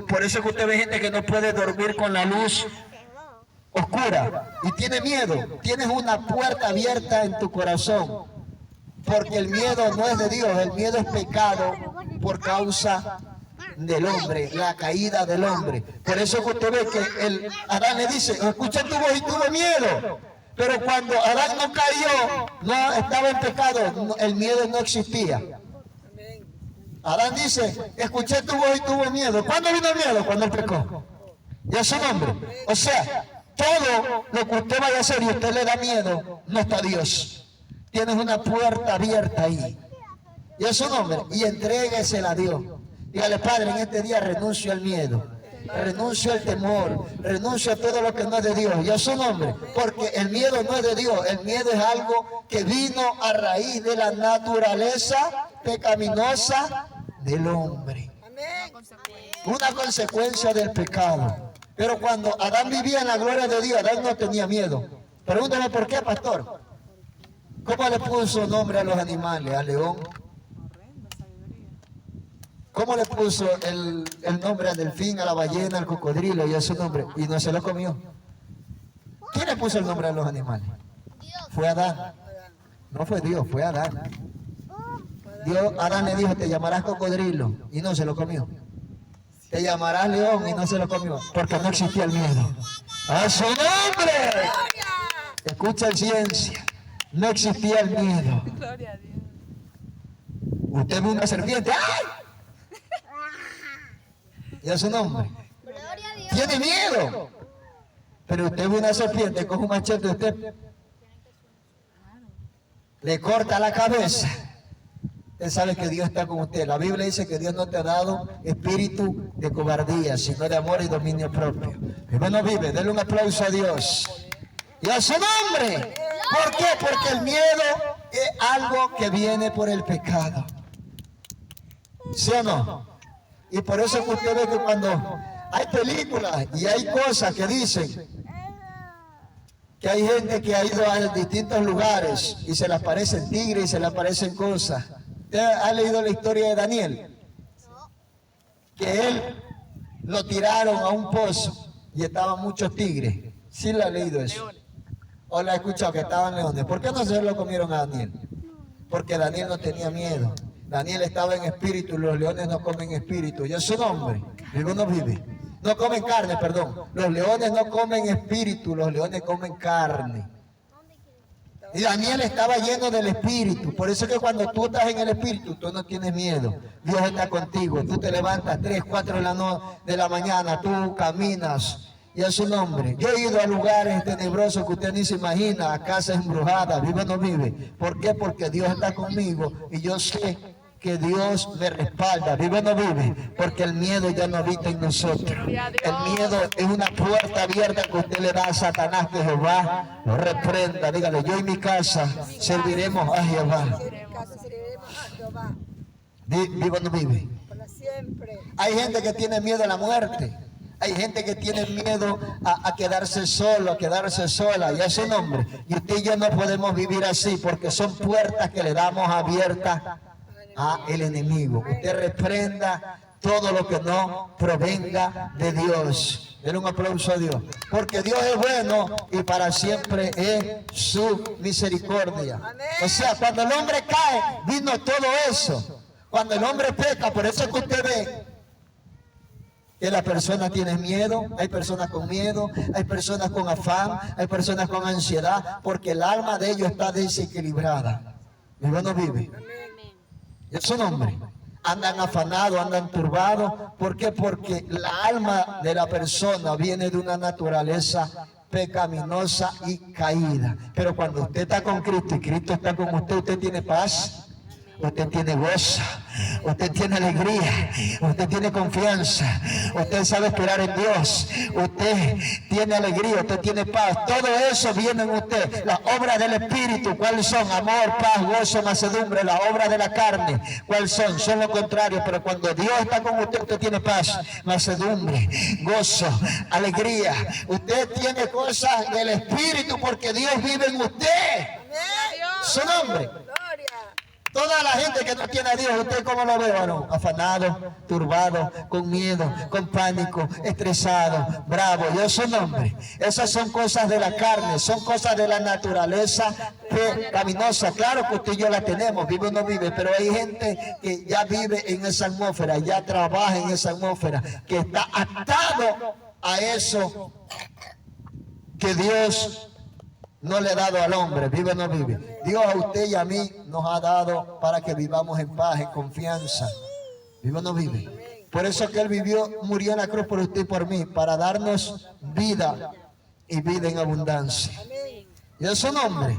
por eso que usted ve gente que no puede dormir con la luz oscura y tiene miedo. Tienes una puerta abierta en tu corazón, porque el miedo no es de Dios, el miedo es pecado por causa del hombre, la caída del hombre. Por eso que usted ve que Adán le dice, escuché tu voz y tuve miedo. Pero cuando Adán no cayó, no estaba en pecado, el miedo no existía. Adán dice, escuché tu voz y tuvo miedo. ¿Cuándo vino el miedo? Cuando él pecó. Y es su nombre. O sea, todo lo que usted vaya a hacer y usted le da miedo, no está Dios. Tienes una puerta abierta ahí. Y es su nombre. Y entréguesela a Dios. Dígale, Padre, en este día renuncio al miedo, renuncio al temor, renuncio a todo lo que no es de Dios. Y es su nombre. Porque el miedo no es de Dios. El miedo es algo que vino a raíz de la naturaleza pecaminosa del hombre. Una consecuencia del pecado. Pero cuando Adán vivía en la gloria de Dios, Adán no tenía miedo. Pregúntame por qué, pastor. ¿Cómo le puso nombre a los animales? Al león. ¿Cómo le puso el nombre al delfín, a la ballena, al cocodrilo y a su nombre? Y no se lo comió. ¿Quién le puso el nombre a los animales? Fue Adán. No fue Dios, fue Adán. Adán le dijo, te llamarás cocodrilo, y no se lo comió. Te llamarás león, y no se lo comió, porque no existía el miedo. ¡A su nombre! Escucha en ciencia, no existía el miedo. Usted ve una serpiente, ¡ay! Y a su nombre. Tiene miedo. Pero usted ve una serpiente, coge un machete, usted le corta la cabeza. Usted sabe que Dios está con usted. La Biblia dice que Dios no te ha dado espíritu de cobardía, sino de amor y dominio propio. Hermano, vive, denle un aplauso a Dios. Y a su nombre. ¿Por qué? Porque el miedo es algo que viene por el pecado. ¿Sí o no? Y por eso que usted ve que cuando hay películas y hay cosas que dicen que hay gente que ha ido a distintos lugares y se le aparecen tigres y se le aparecen cosas. ¿Usted ha leído la historia de Daniel? Que él lo tiraron a un pozo y estaban muchos tigres. ¿Sí lo ha leído eso? ¿O lo ha escuchado que estaban leones? ¿Por qué no se lo comieron a Daniel? Porque Daniel no tenía miedo. Daniel estaba en espíritu y los leones no comen espíritu. Y es su nombre. Vivo no vive. No comen carne, perdón. Los leones no comen espíritu, los leones comen carne. Y Daniel estaba lleno del espíritu. Por eso es que cuando tú estás en el espíritu, tú no tienes miedo. Dios está contigo. Tú te levantas 3, 4 de la mañana, tú caminas. Y es su nombre. Yo he ido a lugares tenebrosos que usted ni se imagina, a casas embrujadas, vive o no vive. ¿Por qué? Porque Dios está conmigo y yo sé que Dios me respalda, vive o no vive, porque el miedo ya no habita en nosotros. El miedo es una puerta abierta que usted le da a Satanás, que Jehová lo reprenda. Dígale, yo y mi casa serviremos a Jehová. Vive o no vive. Hay gente que tiene miedo a la muerte. Hay gente que tiene miedo a quedarse solo, a quedarse sola, y a su nombre. Y usted y yo no podemos vivir así, porque son puertas que le damos abiertas al enemigo. Usted reprenda todo lo que no provenga de Dios. Denle un aplauso a Dios. Porque Dios es bueno y para siempre es su misericordia. O sea, cuando el hombre cae, vino todo eso. Cuando el hombre peca, por eso es que usted ve que la persona tiene miedo, hay personas con miedo, hay personas con afán, hay personas con ansiedad, porque el alma de ellos está desequilibrada. ¿Vive o no vive? Es su nombre. Andan afanados, andan turbados. ¿Por qué? Porque la alma de la persona viene de una naturaleza pecaminosa y caída. Pero cuando usted está con Cristo y Cristo está con usted, usted tiene paz. Usted tiene gozo, usted tiene alegría, usted tiene confianza, usted sabe esperar en Dios, usted tiene alegría, usted tiene paz. Todo eso viene en usted. Las obras del Espíritu, ¿cuáles son? Amor, paz, gozo, mansedumbre. Las obras de la carne, ¿cuáles son? Son lo contrario. Pero cuando Dios está con usted, usted tiene paz, mansedumbre, gozo, alegría. Usted tiene cosas del Espíritu porque Dios vive en usted. Su nombre. Toda la gente que no tiene a Dios, ¿usted cómo lo ve, varón? Afanado, turbado, con miedo, con pánico, estresado, bravo. Dios es un hombre. Esas son cosas de la carne, son cosas de la naturaleza pecaminosa. Claro que usted y yo la tenemos, vive o no vive, pero hay gente que ya vive en esa atmósfera, ya trabaja en esa atmósfera, que está atado a eso que Dios no le ha dado al hombre, vive o no vive. Dios a usted y a mí nos ha dado para que vivamos en paz, en confianza. Vive o no vive. Por eso que Él murió en la cruz por usted y por mí, para darnos vida y vida en abundancia. Y es su nombre.